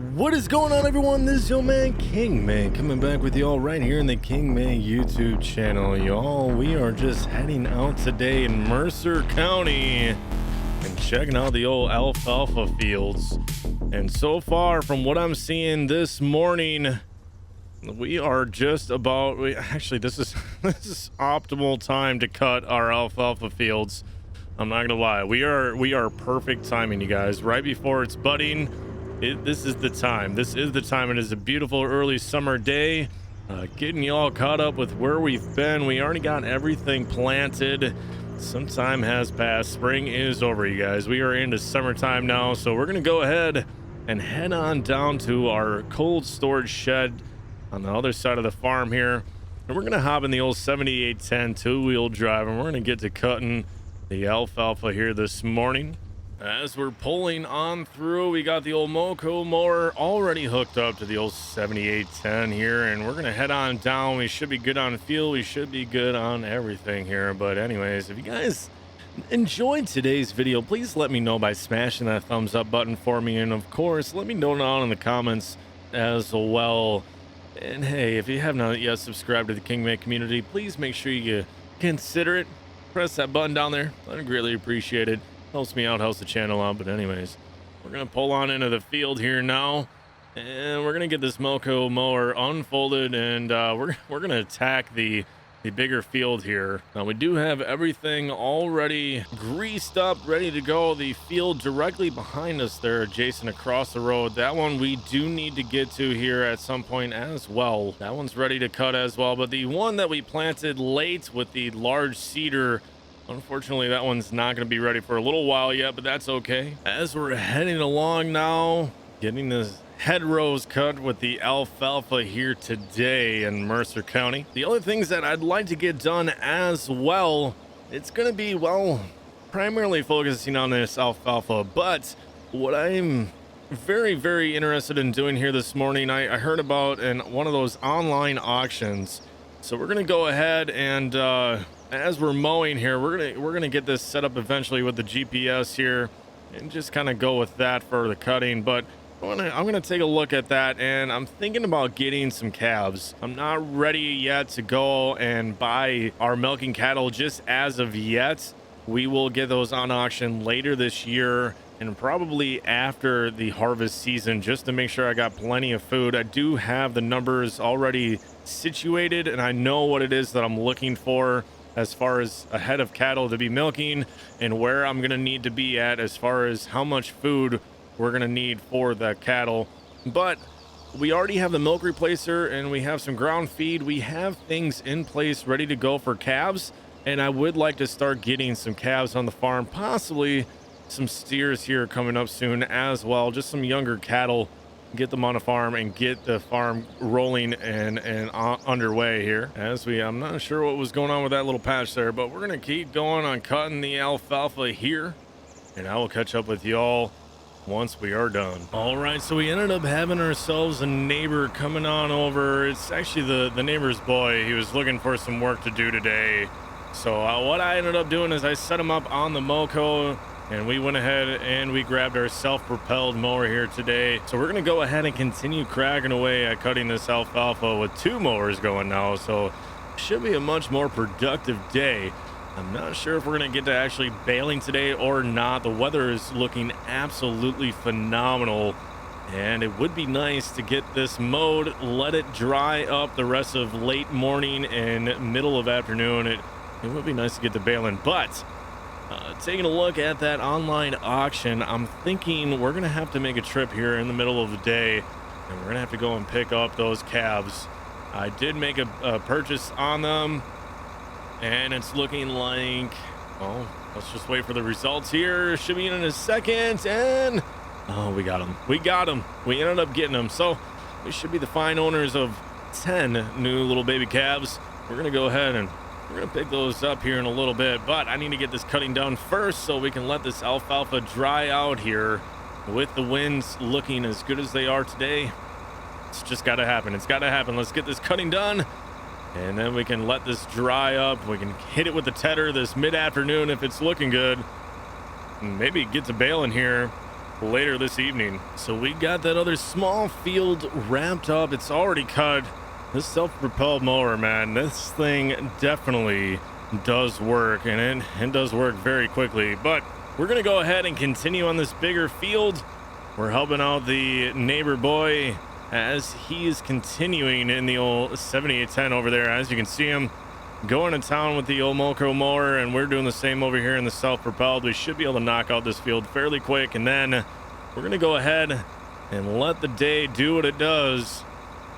What is going on, everyone? This is your man King Man coming back with y'all right here in the King Man YouTube channel. Y'all, we are just heading out today in Mercer County and checking out the old alfalfa fields. And so far, from what I'm seeing this morning, we are just about actually this is optimal time to cut our alfalfa fields. I'm not gonna lie, we are perfect timing, you guys, right before it's budding. This is the time. This is the time. It is a beautiful early summer day. Getting you all caught up with where we've been. We already got everything planted. Some time has passed. Spring is over, you guys. We are into summertime now, so we're gonna go ahead and head on down to our cold storage shed on the other side of the farm here, and we're gonna hop in the old 7810 two-wheel drive, and we're gonna get to cutting the alfalfa here this morning. As we're pulling on through, we got the old Moco mower already hooked up to the old 7810 here, and we're gonna head on down. We should be good on fuel. We should be good on everything here. But anyways, if you guys enjoyed today's video, please let me know by smashing that thumbs up button for me, and of course let me know down in the comments as well. And hey, if you have not yet subscribed to the Kingman community, please make sure you consider it. Press that button down there. I'd greatly appreciate it. Helps me out, helps the channel out. But anyways, we're gonna pull on into the field here now, and we're gonna get this Moco mower unfolded, and we're gonna attack the bigger field here. Now we do have everything already greased up, ready to go. The field directly behind us there, adjacent across the road, that one we do need to get to here at some point as well. That one's ready to cut as well. But the one that we planted late with the large cedar, unfortunately, that one's not going to be ready for a little while yet, but that's okay. As we're heading along now, getting this hedgerows cut with the alfalfa here today in Mercer County. The other things that I'd like to get done as well, it's going to be, well, primarily focusing on this alfalfa, but what I'm very, very interested in doing here this morning, I heard about in one of those online auctions. So we're going to go ahead and as we're mowing here, we're gonna get this set up eventually with the GPS here, and just kind of go with that for the cutting. But I'm gonna take a look at that, and I'm thinking about getting some calves. I'm not ready yet to go and buy our milking cattle just as of yet. We will get those on auction later this year, and probably after the harvest season, just to make sure I got plenty of food. I do have the numbers already situated, and I know what it is that I'm looking for as far as a head of cattle to be milking, and where I'm gonna need to be at as far as how much food we're gonna need for the cattle. But we already have the milk replacer, and we have some ground feed. We have things in place ready to go for calves, and I would like to start getting some calves on the farm, possibly some steers here coming up soon as well, just some younger cattle. Get them on a farm and get the farm rolling and underway here. I'm not sure what was going on with that little patch there, but we're gonna keep going on cutting the alfalfa here, and I will catch up with y'all once we are done. All right, so we ended up having ourselves a neighbor coming on over. It's actually the neighbor's boy. He was looking for some work to do today. So what I ended up doing is I set him up on the Moco, and we went ahead and we grabbed our self-propelled mower here today. So we're gonna go ahead and continue cracking away at cutting this alfalfa with two mowers going now. So should be a much more productive day. I'm not sure if we're gonna get to actually baling today or not. The weather is looking absolutely phenomenal, and it would be nice to get this mowed, let it dry up the rest of late morning and middle of afternoon. It would be nice to get to baling, but taking a look at that online auction, I'm thinking we're gonna have to make a trip here in the middle of the day, and we're gonna have to go and pick up those calves. I did make a purchase on them, and it's looking like, well, let's just wait for the results here. Should be in a second, and oh, we got them. We ended up getting them, so we should be the fine owners of 10 new little baby calves. We're gonna go ahead and we're gonna pick those up here in a little bit, but I need to get this cutting done first so we can let this alfalfa dry out here. With the winds looking as good as they are today, it's just gotta happen. It's gotta happen. Let's get this cutting done, and then we can let this dry up. We can hit it with the tedder this mid-afternoon if it's looking good, and maybe get to baling here later this evening. So we got that other small field wrapped up. It's already cut. This self-propelled mower, man, this thing definitely does work, and it does work very quickly. But we're gonna go ahead and continue on this bigger field. We're helping out the neighbor boy as he is continuing in the old 7810 over there. As you can see him going to town with the old Moco mower, and we're doing the same over here in the self-propelled. We should be able to knock out this field fairly quick, and then we're gonna go ahead and let the day do what it does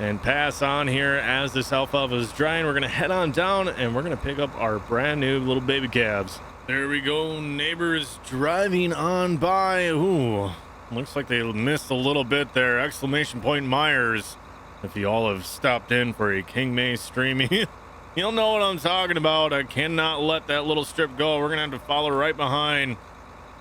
and pass on here as this alfalfa is drying. We're gonna head on down and we're gonna pick up our brand new little baby calves. There we go, neighbors driving on by. Ooh, looks like they missed a little bit there. Exclamation point Myers. If you all have stopped in for a King May streaming, you'll know what I'm talking about. I cannot let that little strip go. We're gonna have to follow right behind,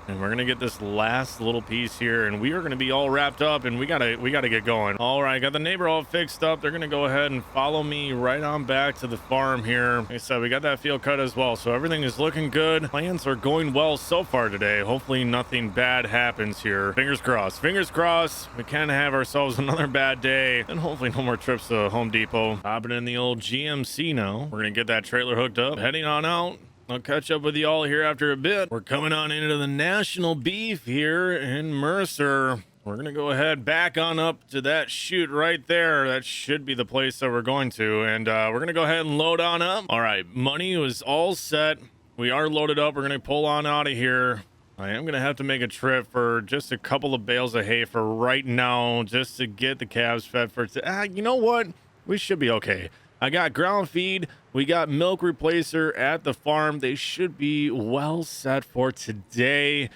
and we're gonna get this last little piece here, and we are gonna be all wrapped up, and we gotta get going. All right, got the neighbor all fixed up. They're gonna go ahead and follow me right on back to the farm here. Like I said, we got that field cut as well, so everything is looking good. Plans are going well so far today. Hopefully nothing bad happens here. Fingers crossed. Fingers crossed. We can have ourselves another bad day, and hopefully no more trips to Home Depot. Hopping in the old GMC now. We're gonna get that trailer hooked up, heading on out. I'll catch up with you all here after a bit. We're coming on into the National Beef here in Mercer. We're going to go ahead back on up to that chute right there. That should be the place that we're going to. And we're going to go ahead and load on up. All right, money was all set. We are loaded up. We're going to pull on out of here. I am going to have to make a trip for just a couple of bales of hay for right now, just to get the calves fed for you know what? We should be okay. I got ground feed. We got milk replacer at the farm. They should be well set for today.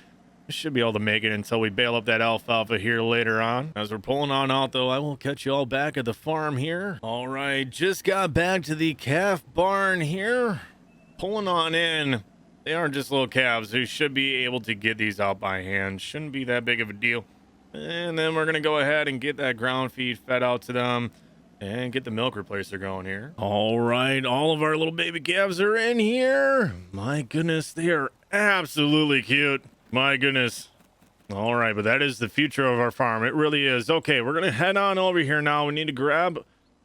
We should be able to make it until we bail up that alfalfa here later on. As we're pulling on out, though, I will catch you all back at the farm here. All right, just got back to the calf barn here. Pulling on in. They aren't just little calves. We should be able to get these out by hand. Shouldn't be that big of a deal. And then we're going to go ahead and get that ground feed fed out to them and get the milk replacer going here. All right, all of our little baby calves are in here. My goodness, they are absolutely cute. My goodness. All right, but that is the future of our farm. It really is. Okay, we're going to head on over here now. We need to grab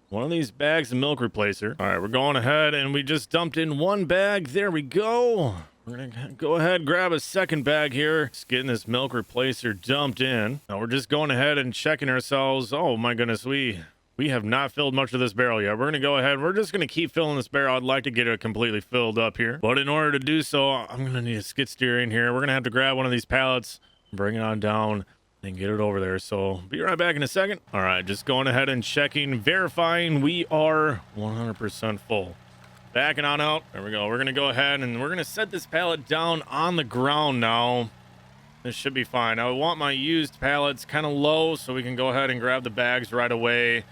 one of these bags of milk replacer. All right, we're going ahead, and we just dumped in one bag. There we go. We're going to go ahead and grab a second bag here. Just getting this milk replacer dumped in. Now we're just going ahead and checking ourselves. Oh, my goodness, we have not filled much of this barrel yet. We're going to go ahead. We're just going to keep filling this barrel. I'd like to get it completely filled up here. But in order to do so, I'm going to need a skid steer in here. We're going to have to grab one of these pallets, bring it on down, and get it over there. So be right back in a second. All right, just going ahead and checking, verifying we are 100% full. Backing on out. There we go. We're going to go ahead and we're going to set this pallet down on the ground now. This should be fine. I want my used pallets kind of low so we can go ahead and grab the bags right away.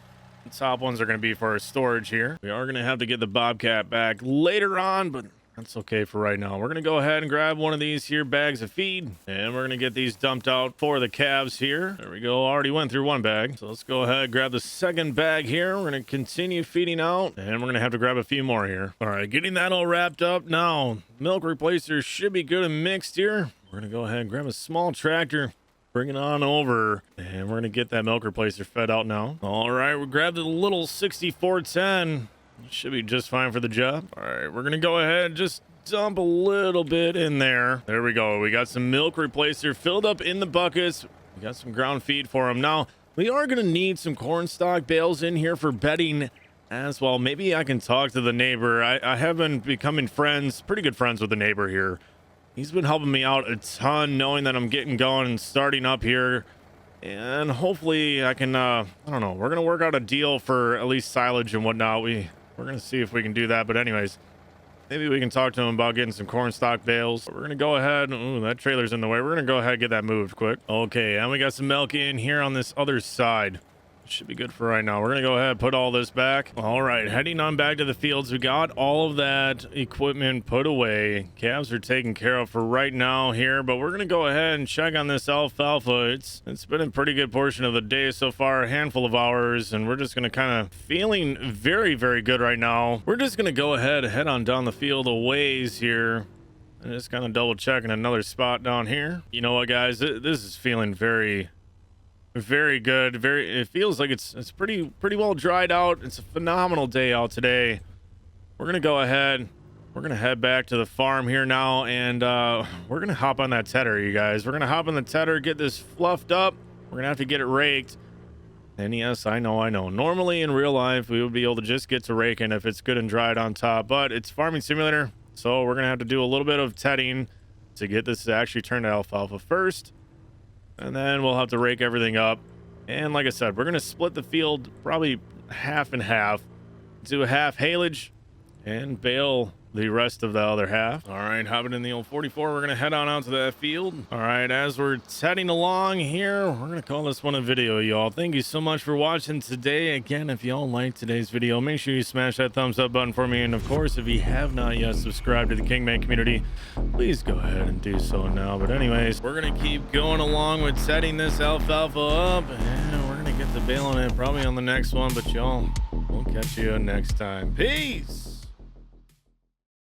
The top ones are going to be for our storage here. We are going to have to get the Bobcat back later on, but that's okay for right now. We're going to go ahead and grab one of these here bags of feed, and we're going to get these dumped out for the calves here. There we go. Already went through one bag. So let's go ahead and grab the second bag here. We're going to continue feeding out, and we're going to have to grab a few more here. All right, getting that all wrapped up now. Milk replacer should be good and mixed here. We're going to go ahead and grab a small tractor. Bring it on over, and we're going to get that milk replacer fed out now. All right, we grabbed a little 6410. Should be just fine for the job. All right, we're going to go ahead and just dump a little bit in there. There we go. We got some milk replacer filled up in the buckets. We got some ground feed for them. Now, we are going to need some corn stalk bales in here for bedding as well. Maybe I can talk to the neighbor. I have been becoming friends, pretty good friends with the neighbor here. He's been helping me out a ton, knowing that I'm getting going and starting up here. And hopefully I can, I don't know, we're going to work out a deal for at least silage and whatnot. We're going to see if we can do that. But anyways, maybe we can talk to him about getting some corn stalk bales. We're going to go ahead. Ooh, that trailer's in the way. We're going to go ahead and get that moved quick. Okay, and we got some milk in here on this other side. Should be good for right now. We're going to go ahead and put all this back. All right, heading on back to the fields. We got all of that equipment put away. Calves are taken care of for right now here, but we're going to go ahead and check on this alfalfa. It's been a pretty good portion of the day so far, a handful of hours, and we're just going to kind of feeling very, very good right now. We're just going to go ahead, head on down the field a ways here. And just kind of double checking another spot down here. You know what, guys? This is feeling very good. It feels like it's pretty well dried out. It's a phenomenal day out today. We're gonna go ahead. We're gonna head back to the farm here now, and we're gonna hop on that tedder, you guys. We're gonna hop on the tedder, get this fluffed up. We're gonna have to get it raked. And yes, I know. Normally in real life, we would be able to just get to raking if it's good and dried on top, but it's farming simulator, so we're gonna have to do a little bit of tetting to get this to actually turn to alfalfa first, and then we'll have to rake everything up. And like I said, we're gonna split the field probably half and half, do a half haylage and bale the rest of the other half. All right, hopping in the old 44, we're gonna head on out to that field. All right, as we're heading along here, we're gonna call this one a video, y'all. Thank you so much for watching today. Again, if y'all liked today's video, make sure you smash that thumbs up button for me, and of course, if you have not yet subscribed to the Kingman community, please go ahead and do so now. But anyways, we're gonna keep going along with setting this alfalfa up, and we're gonna get to baling it probably on the next one. But y'all, we'll catch you next time. Peace.